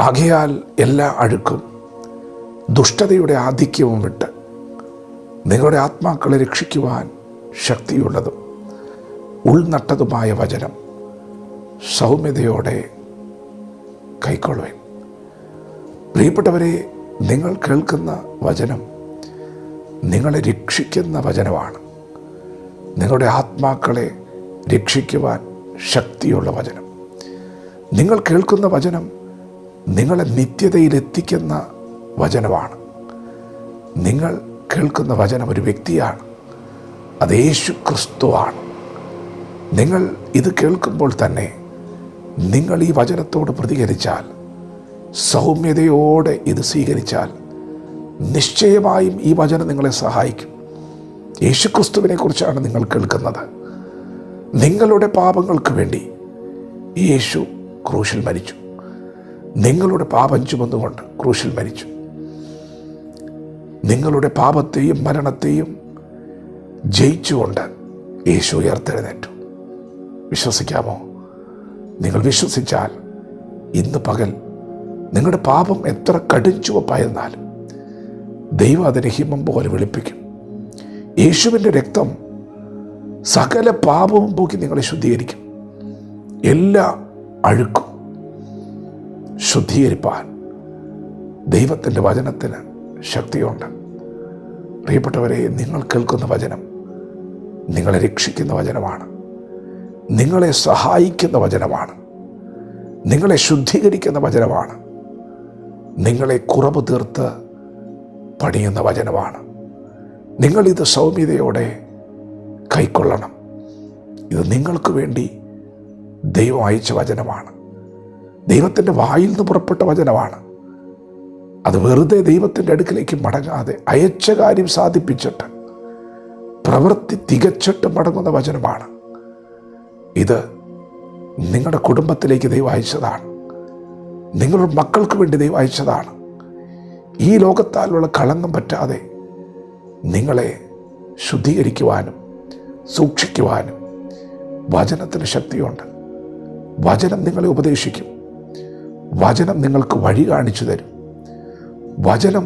ആകയാൽ എല്ലാ അഴുക്കും ദുഷ്ടതയുടെ ആധിക്യവും വിട്ട് നിങ്ങളുടെ ആത്മാക്കളെ രക്ഷിക്കുവാൻ ശക്തിയുള്ളതും ഉൾനട്ടതുമായ വചനം സൗമ്യതയോടെ കൈക്കൊള്ളുവാൻ. പ്രിയപ്പെട്ടവരെ, നിങ്ങൾ കേൾക്കുന്ന വചനം നിങ്ങളെ രക്ഷിക്കുന്ന വചനമാണ്. നിങ്ങളുടെ ആത്മാക്കളെ രക്ഷിക്കുവാൻ ശക്തിയുള്ള വചനം. നിങ്ങൾ കേൾക്കുന്ന വചനം നിങ്ങളെ നിത്യതയിലെത്തിക്കുന്ന വചനമാണ്. നിങ്ങൾ കേൾക്കുന്ന വചനം ഒരു വ്യക്തിയാണ്, അത് യേശു ക്രിസ്തുവാണ്. നിങ്ങൾ ഇത് കേൾക്കുമ്പോൾ തന്നെ നിങ്ങൾ ഈ വചനത്തോട് പ്രതികരിച്ചാൽ, സൗമ്യതയോടെ ഇത് സ്വീകരിച്ചാൽ, നിശ്ചയമായും ഈ വചനം നിങ്ങളെ സഹായിക്കും. യേശുക്രിസ്തുവിനെ കുറിച്ചാണ് നിങ്ങൾ കേൾക്കുന്നത്. നിങ്ങളുടെ പാപങ്ങൾക്ക് വേണ്ടി യേശു ക്രൂശിൽ മരിച്ചു. നിങ്ങളുടെ പാപം ചുമന്നുകൊണ്ട് ക്രൂശിൽ മരിച്ചു. നിങ്ങളുടെ പാപത്തെയും മരണത്തെയും ജയിച്ചുകൊണ്ട് യേശു ഉയർത്തെഴുന്നേറ്റു. വിശ്വസിക്കാമോ? നിങ്ങൾ വിശ്വസിച്ചാൽ ഇന്ന് പകൽ നിങ്ങളുടെ പാപം എത്ര കടുംചുവപ്പായിരുന്നാലും ദൈവം അതിനെ ഹിമം പോലെ വെളുപ്പിക്കും. യേശുവിൻ്റെ രക്തം സകല പാപവും പോക്കി നിങ്ങളെ ശുദ്ധീകരിക്കും. എല്ലാ അഴുക്കും ശുദ്ധീകരിപ്പാൻ ദൈവത്തിൻ്റെ വചനത്തിന് ശക്തിയുണ്ട്. പ്രിയപ്പെട്ടവരെ, നിങ്ങൾ കേൾക്കുന്ന വചനം നിങ്ങളെ രക്ഷിക്കുന്ന വചനമാണ്, നിങ്ങളെ സഹായിക്കുന്ന വചനമാണ്, നിങ്ങളെ ശുദ്ധീകരിക്കുന്ന വചനമാണ്, നിങ്ങളെ കുറവ് തീർത്ത് പണിയുന്ന വചനമാണ്. നിങ്ങളിത് സൗമ്യതയോടെ കൈക്കൊള്ളണം. ഇത് നിങ്ങൾക്ക് വേണ്ടി ദൈവം അയച്ച വചനമാണ്. ദൈവത്തിൻ്റെ വായിൽ നിന്ന് പുറപ്പെട്ട വചനമാണ്. അത് വെറുതെ ദൈവത്തിൻ്റെ അടുക്കിലേക്ക് മടങ്ങാതെ അയച്ച കാര്യം സാധിപ്പിച്ചിട്ട് പ്രവൃത്തി തികച്ചിട്ട് മടങ്ങുന്ന വചനമാണ്. ഇത് നിങ്ങളുടെ കുടുംബത്തിലേക്ക് ദൈവം അയച്ചതാണ്. നിങ്ങളുടെ മക്കൾക്ക് വേണ്ടി ദൈവം അയച്ചതാണ്. ഈ ലോകത്താലുള്ള കളങ്കം പറ്റാതെ നിങ്ങളെ ശുദ്ധീകരിക്കുവാനും സൂക്ഷിക്കുവാനും വചനത്തിന് ശക്തിയുണ്ട്. വചനം നിങ്ങളെ ഉപദേശിക്കും. വചനം നിങ്ങൾക്ക് വഴി കാണിച്ചു തരും. വചനം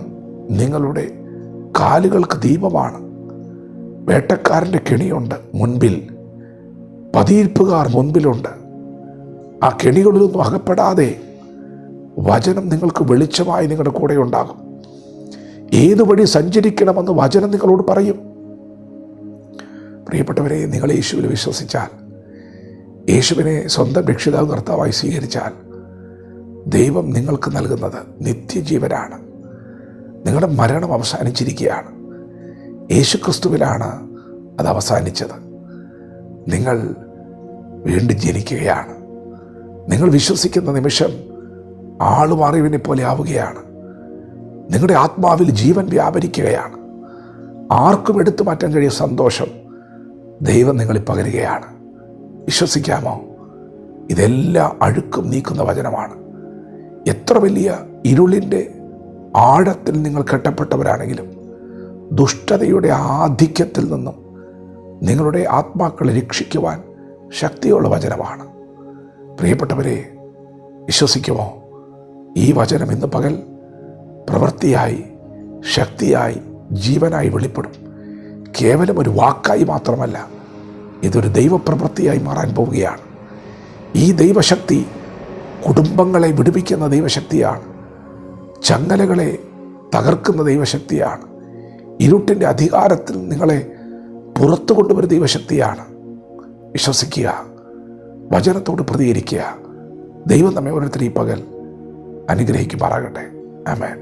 നിങ്ങളുടെ കാലുകൾക്ക് ദീപമാണ്. വേട്ടക്കാരൻ്റെ കെണിയുണ്ട് മുൻപിൽ, പതിയിരിപ്പുകാർ മുൻപിലുണ്ട്. ആ കെണികളിലൊന്നും അകപ്പെടാതെ വചനം നിങ്ങൾക്ക് വെളിച്ചമായി നിങ്ങളുടെ കൂടെ ഉണ്ടാകും. ഏതു വഴി സഞ്ചരിക്കണമെന്ന് വചനം നിങ്ങളോട് പറയും. പ്രിയപ്പെട്ടവരെ, നിങ്ങൾ യേശുവിൽ വിശ്വസിച്ചാൽ, യേശുവിനെ സ്വന്തം രക്ഷിതാവ് കർത്താവായി സ്വീകരിച്ചാൽ, ദൈവം നിങ്ങൾക്ക് നൽകുന്നത് നിത്യജീവനാണ്. നിങ്ങളുടെ മരണം അവസാനിച്ചിരിക്കുകയാണ്. യേശുക്രിസ്തുവിലാണ് അത് അവസാനിച്ചത്. നിങ്ങൾ വീണ്ടും ജനിക്കുകയാണ്. നിങ്ങൾ വിശ്വസിക്കുന്ന നിമിഷം ആളുമാറിയവനെ പോലെ ആവുകയാണ്. നിങ്ങളുടെ ആത്മാവിൽ ജീവൻ വ്യാപരിക്കുകയാണ്. ആർക്കും എടുത്തു മാറ്റാൻ കഴിയ സന്തോഷം ദൈവം നിങ്ങളിൽ പകരുകയാണ്. വിശ്വസിക്കാമോ? ഇതെല്ലാ അഴുക്കും നീക്കുന്ന വചനമാണ്. എത്ര വലിയ ഇരുളിൻ്റെ ആഴത്തിൽ നിങ്ങൾ കെട്ടപ്പെട്ടവരാണെങ്കിലും ദുഷ്ടതയുടെ ആധിക്യത്തിൽ നിന്നും നിങ്ങളുടെ ആത്മാക്കളെ രക്ഷിക്കുവാൻ ശക്തിയുള്ള വചനമാണ്. പ്രിയപ്പെട്ടവരെ, വിശ്വസിക്കുമോ? ഈ വചനം ഇന്ന് പകൽ പ്രവൃത്തിയായി, ശക്തിയായി, ജീവനായി വെളിപ്പെടും. കേവലം ഒരു വാക്കായി മാത്രമല്ല, ഇതൊരു ദൈവപ്രവൃത്തിയായി മാറാൻ പോവുകയാണ്. ഈ ദൈവശക്തി കുടുംബങ്ങളെ വിടുവിക്കുന്ന ദൈവശക്തിയാണ്. ചങ്ങലകളെ തകർക്കുന്ന ദൈവശക്തിയാണ്. ഇരുട്ടിൻ്റെ അധികാരത്തിൽ നിങ്ങളെ പുറത്തു കൊണ്ടുവരുന്ന ദൈവശക്തിയാണ്. വിശ്വസിക്കുക, വചനത്തോട് പ്രതികരിക്കുക. ദൈവം നമ്മെ ഓരോരുത്തരും ഈ പകൽ അനുഗ്രഹിക്കുമാറാകട്ടെ. ആമേൻ.